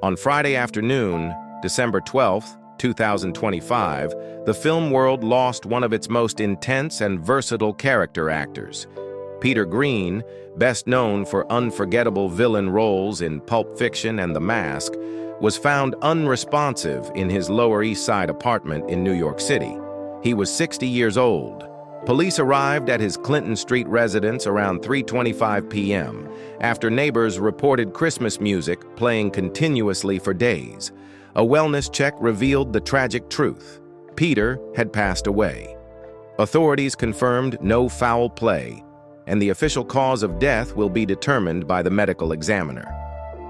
On Friday afternoon, December 12, 2025, the film world lost one of its most intense and versatile character actors. Peter Greene, best known for unforgettable villain roles in Pulp Fiction and The Mask, was found unresponsive in his Lower East Side apartment in New York City. He was 60 years old. Police arrived at his Clinton Street residence around 3:25 p.m. after neighbors reported Christmas music playing continuously for days. A wellness check revealed the tragic truth. Peter had passed away. Authorities confirmed no foul play, and the official cause of death will be determined by the medical examiner.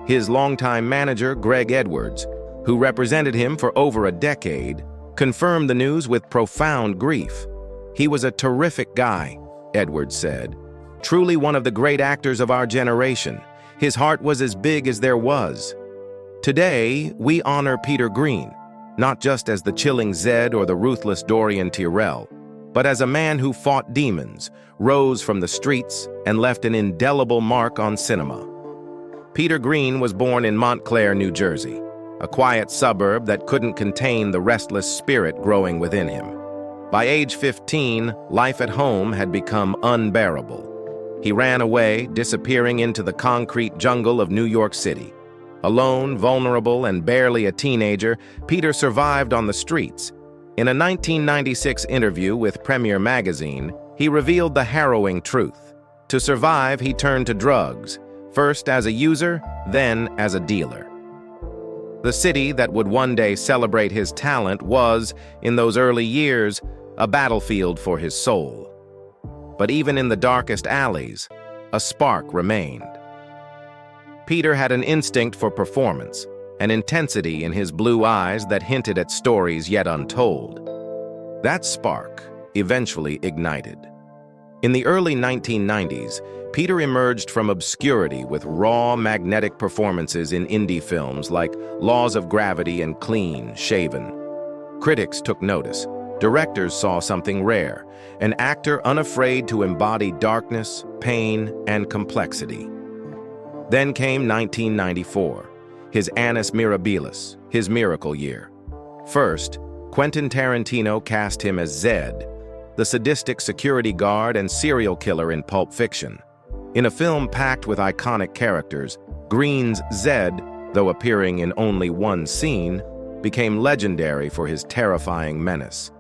His longtime manager, Greg Edwards, who represented him for over a decade, confirmed the news with profound grief. "He was a terrific guy," Edwards said. "Truly one of the great actors of our generation. His heart was as big as there was." Today, we honor Peter Greene, not just as the chilling Zed or the ruthless Dorian Tyrell, but as a man who fought demons, rose from the streets, and left an indelible mark on cinema. Peter Greene was born in Montclair, New Jersey, a quiet suburb that couldn't contain the restless spirit growing within him. By age 15, life at home had become unbearable. He ran away, disappearing into the concrete jungle of New York City. Alone, vulnerable, and barely a teenager, Peter survived on the streets. In a 1996 interview with Premiere magazine, he revealed the harrowing truth. To survive, he turned to drugs, first as a user, then as a dealer. The city that would one day celebrate his talent was, in those early years, a battlefield for his soul. But even in the darkest alleys, a spark remained. Peter had an instinct for performance, an intensity in his blue eyes that hinted at stories yet untold. That spark eventually ignited. In the early 1990s, Peter emerged from obscurity with raw, magnetic performances in indie films like Laws of Gravity and Clean Shaven. Critics took notice. Directors saw something rare, an actor unafraid to embody darkness, pain, and complexity. Then came 1994, his Annus Mirabilis, his miracle year. First, Quentin Tarantino cast him as Zed, the sadistic security guard and serial killer in Pulp Fiction. In a film packed with iconic characters, Greene's Zed, though appearing in only one scene, became legendary for his terrifying menace.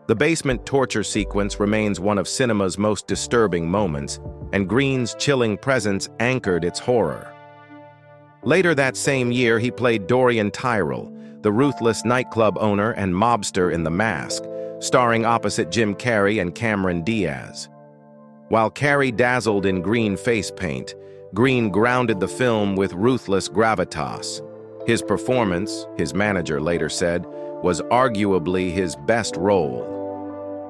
The basement torture sequence remains one of cinema's most disturbing moments, and Greene's chilling presence anchored its horror. Later that same year, he played Dorian Tyrell, the ruthless nightclub owner and mobster in The Mask, starring opposite Jim Carrey and Cameron Diaz. While Carrey dazzled in green face paint, Greene grounded the film with ruthless gravitas. His performance, his manager later said, was arguably his best role.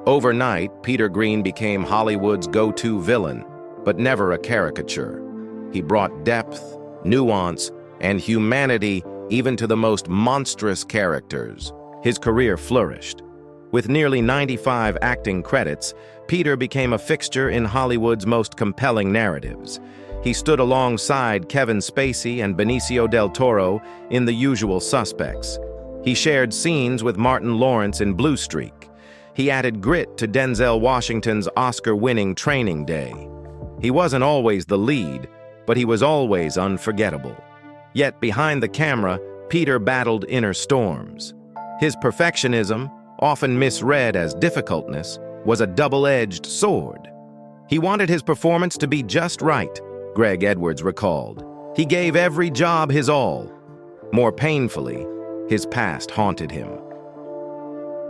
Overnight, Peter Greene became Hollywood's go-to villain, but never a caricature. He brought depth, nuance, and humanity even to the most monstrous characters. His career flourished. With nearly 95 acting credits, Peter became a fixture in Hollywood's most compelling narratives. He stood alongside Kevin Spacey and Benicio del Toro in The Usual Suspects. He shared scenes with Martin Lawrence in Blue Streak. He added grit to Denzel Washington's Oscar-winning Training Day. He wasn't always the lead, but he was always unforgettable. Yet behind the camera, Peter battled inner storms. His perfectionism, often misread as difficultness, was a double-edged sword. He wanted his performance to be just right, Greg Edwards recalled. He gave every job his all. More painfully, his past haunted him.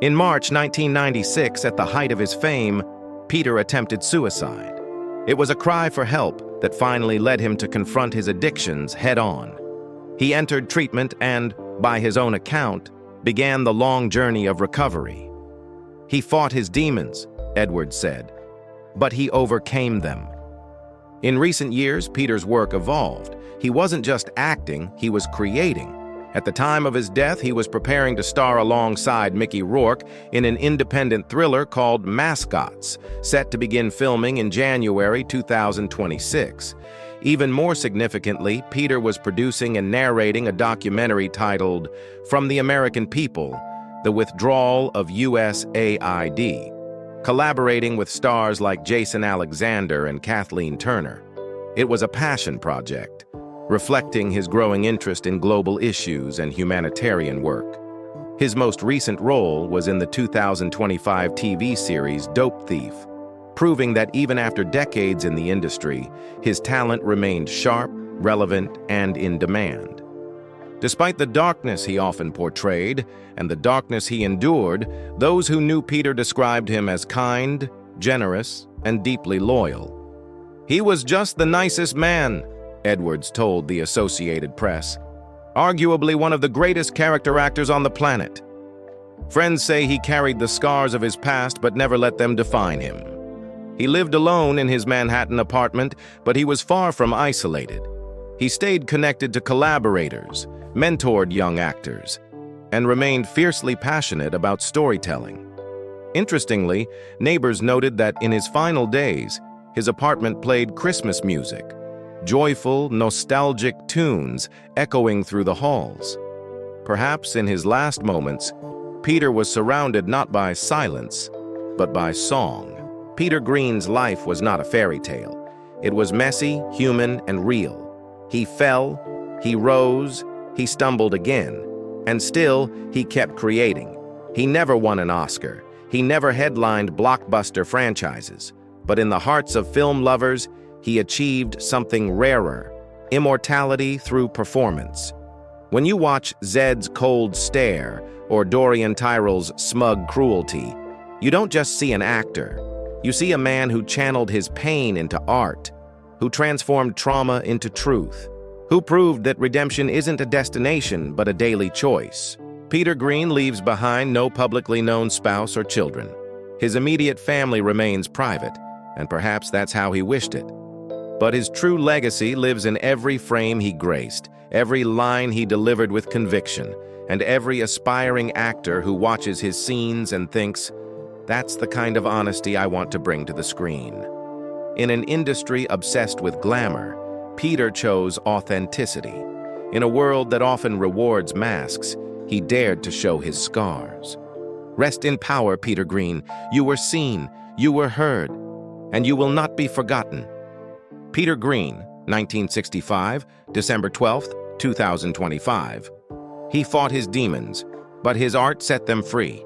In March 1996, at the height of his fame, Peter attempted suicide. It was a cry for help that finally led him to confront his addictions head-on. He entered treatment and, by his own account, began the long journey of recovery. He fought his demons, Edwards said, but he overcame them. In recent years, Peter's work evolved. He wasn't just acting, he was creating. At the time of his death, he was preparing to star alongside Mickey Rourke in an independent thriller called Mascots, set to begin filming in January 2026. Even more significantly, Peter was producing and narrating a documentary titled From the American People: The Withdrawal of USAID, collaborating with stars like Jason Alexander and Kathleen Turner. It was a passion project, reflecting his growing interest in global issues and humanitarian work. His most recent role was in the 2025 TV series Dope Thief, proving that even after decades in the industry, his talent remained sharp, relevant, and in demand. Despite the darkness he often portrayed and the darkness he endured, those who knew Peter described him as kind, generous, and deeply loyal. "He was just the nicest man," Edwards told the Associated Press. "Arguably one of the greatest character actors on the planet. Friends say he carried the scars of his past but never let them define him. He lived alone in his Manhattan apartment, but he was far from isolated. He stayed connected to collaborators, mentored young actors, and remained fiercely passionate about storytelling." Interestingly, neighbors noted that in his final days, his apartment played Christmas music, joyful, nostalgic tunes echoing through the halls. Perhaps in his last moments, Peter was surrounded not by silence, but by song. Peter Greene's life was not a fairy tale. It was messy, human, and real. He fell, he rose, he stumbled again, and still he kept creating. He never won an Oscar. He never headlined blockbuster franchises. But in the hearts of film lovers, he achieved something rarer: immortality through performance. When you watch Zed's Cold Stare or Dorian Tyrrell's Smug Cruelty, you don't just see an actor. You see a man who channeled his pain into art, who transformed trauma into truth, who proved that redemption isn't a destination but a daily choice. Peter Greene leaves behind no publicly known spouse or children. His immediate family remains private, and perhaps that's how he wished it. But his true legacy lives in every frame he graced, every line he delivered with conviction, and every aspiring actor who watches his scenes and thinks, "That's the kind of honesty I want to bring to the screen." In an industry obsessed with glamour, Peter chose authenticity. In a world that often rewards masks, he dared to show his scars. Rest in power, Peter Greene. You were seen, you were heard, and you will not be forgotten. Peter Greene, 1965, December 12, 2025. He fought his demons, but his art set them free.